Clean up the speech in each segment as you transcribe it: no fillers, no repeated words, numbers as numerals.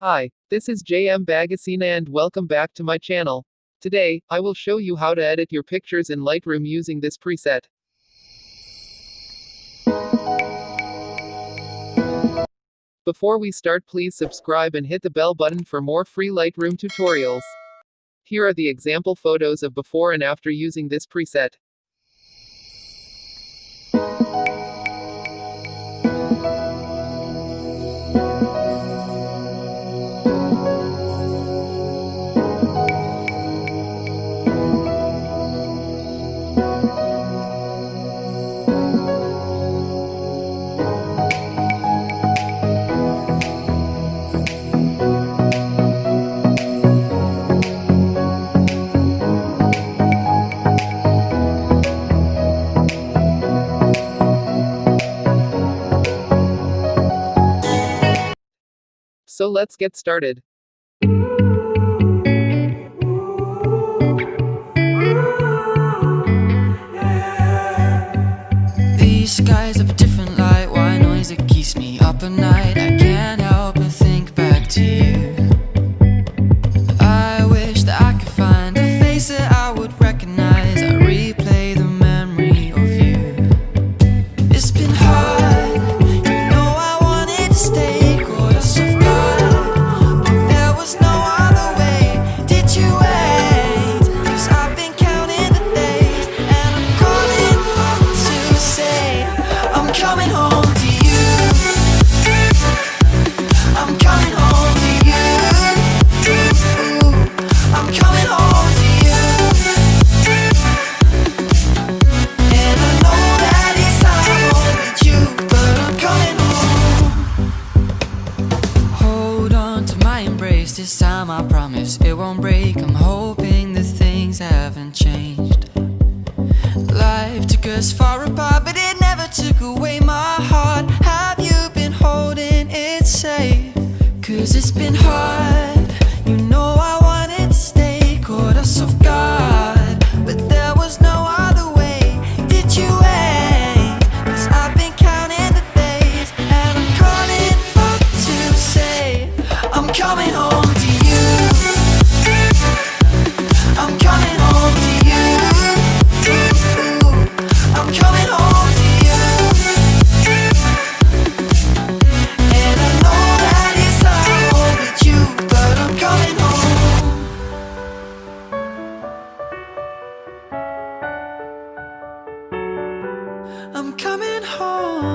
Hi, this is 𝗍𝗵𝗲𝗀𝘀𝘄cie and welcome back to my channel. Today, I will show you how to edit your pictures in Lightroom using this preset. Before we start, please subscribe and hit the bell button for more free Lightroom tutorials. Here are the example photos of before and after using this preset. So let's get started. These skies have a different light, white noise that keeps me up at night. I can't help but think back to you. I wish that I could find a face that I would recognize. I replay the memory of you. It's been hard, you know I wanted to stay, caught us off guard, but there was no other way. Did you wait? 'Cause I've been counting the days, and I'm calling up to say I'm coming home to you. I'm coming home to you. I'm coming home to you. And I know that it's time home with you, but I'm coming home. Hold on to my embrace, this time I promise it won't break. I'm hoping that things haven't changed. Life took us far apart, but it never took away my heart. Have you been holding it safe? 'Cause it's been hard, you know I wanted to stay, caught us off guard, but there was no other way. Did you wait? 'Cause I've been counting the days, and I'm calling up to say I'm coming home to you. I'm coming home to you. I'm coming home to you. And I know that it's time home with you, but I'm coming home. I'm coming home.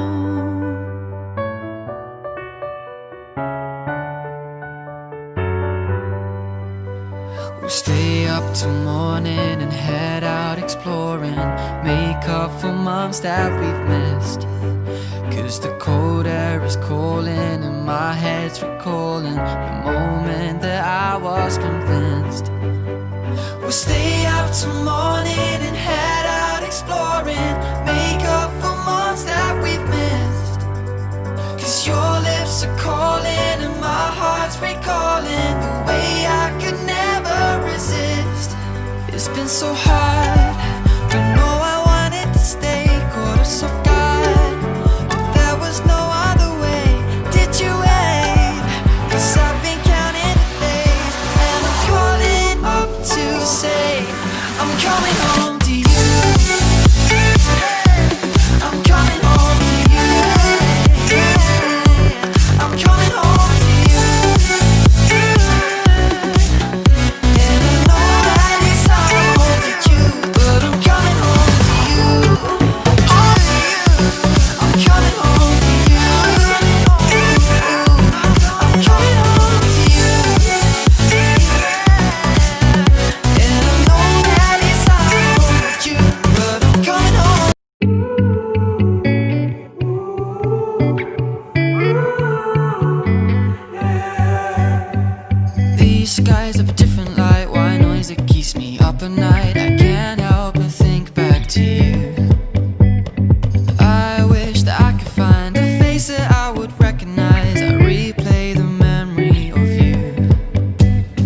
We'll stay up till morning and head out exploring, make up for months that we've missed. 'Cause the cold air is calling and my head's recalling the moment that I was convinced. We'll stay up till morning and head out exploring, make up for months that we've missed. 'Cause your lips are calling and my heart's recalling the way I could never resist. It's been so hard, I know I wanted to stay, caught us off guard, but there was no other way. Did you wait? 'Cause I've been counting the days, and I'm calling up to say I'm coming home to you. I'm coming home to you. I'm coming home to you. And I know that it's time home with you, but I'm coming home to you. I'm coming home to you. I'm coming home to you. And I know that it's time home with you, but I'm coming home. These skies have a different light, white noise that keeps me up at night. I can't help but think back to you. I wish that I could find a face that I would recognize. I replay the memory of you.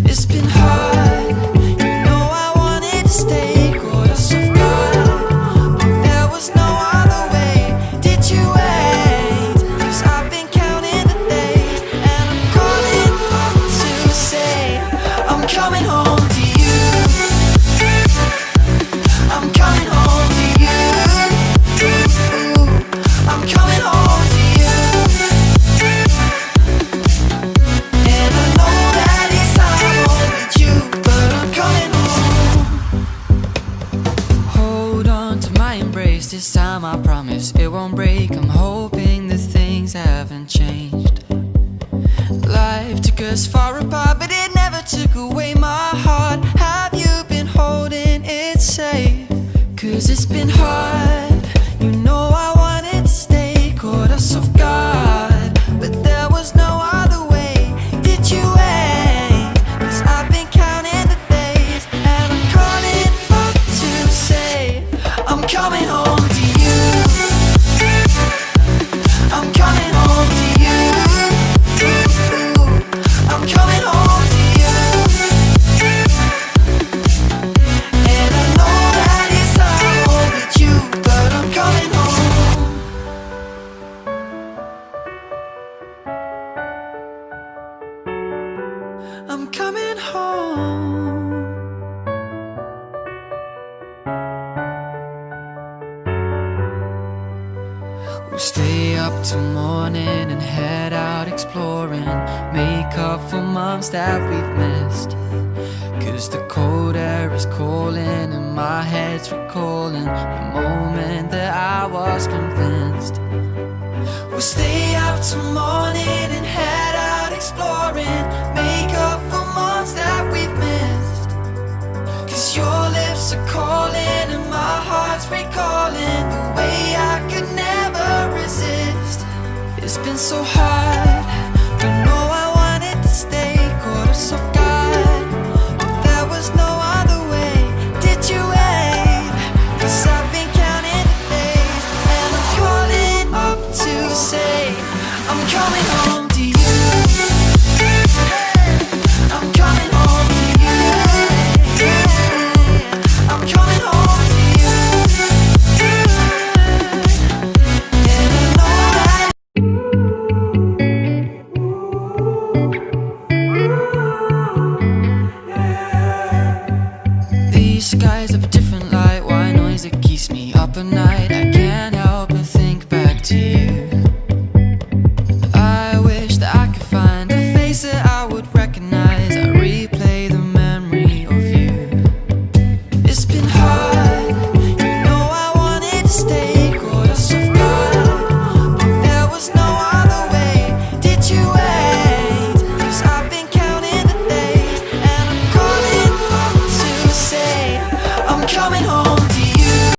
It's been hard, you know I wanted to stay, caught us off guard, but there was no other way. Did you wait? 'Cause I've been counting the days, and I'm calling up life took us far apart, but it never took away my heart. Have you been holding it safe? 'Cause it's been hard. You know I wanted to stay, caught us off guard, but there was no other way. Did you wait? 'Cause I've been counting the days, and I'm calling up to say I'm coming home to you. I'm coming home to you. I'm coming home to you. And I know that it's hard overdue, but I'm coming home. I'm coming home. We'll stay up till morning and head out exploring, make up for months that we've missed. 'Cause the cold air is calling and my head's recalling the moment that I was convinced. We'll stay up till morning and head out exploring, make up for months that we've missed. 'Cause your lips are calling and my heart's recalling the way I could never resist. It's been so hard, but no, I wanted to stay, caught us off guard, but there was no other way. Did you wait? 'Cause I've been counting the days, and I'm calling up to say I'm coming home to you. I'm coming home to you. I'm coming home to you. And I know that these skies have a different light, white noise that keeps me up at night. I can't help but think back to you. I wish that I could find a face that I would recognize. I replay the memory of you. It's been hard, you know I wanted to stay, caught us off guard, but there was no other way. Did you wait? 'Cause I've been counting the days, and I'm calling up to say I'm coming home.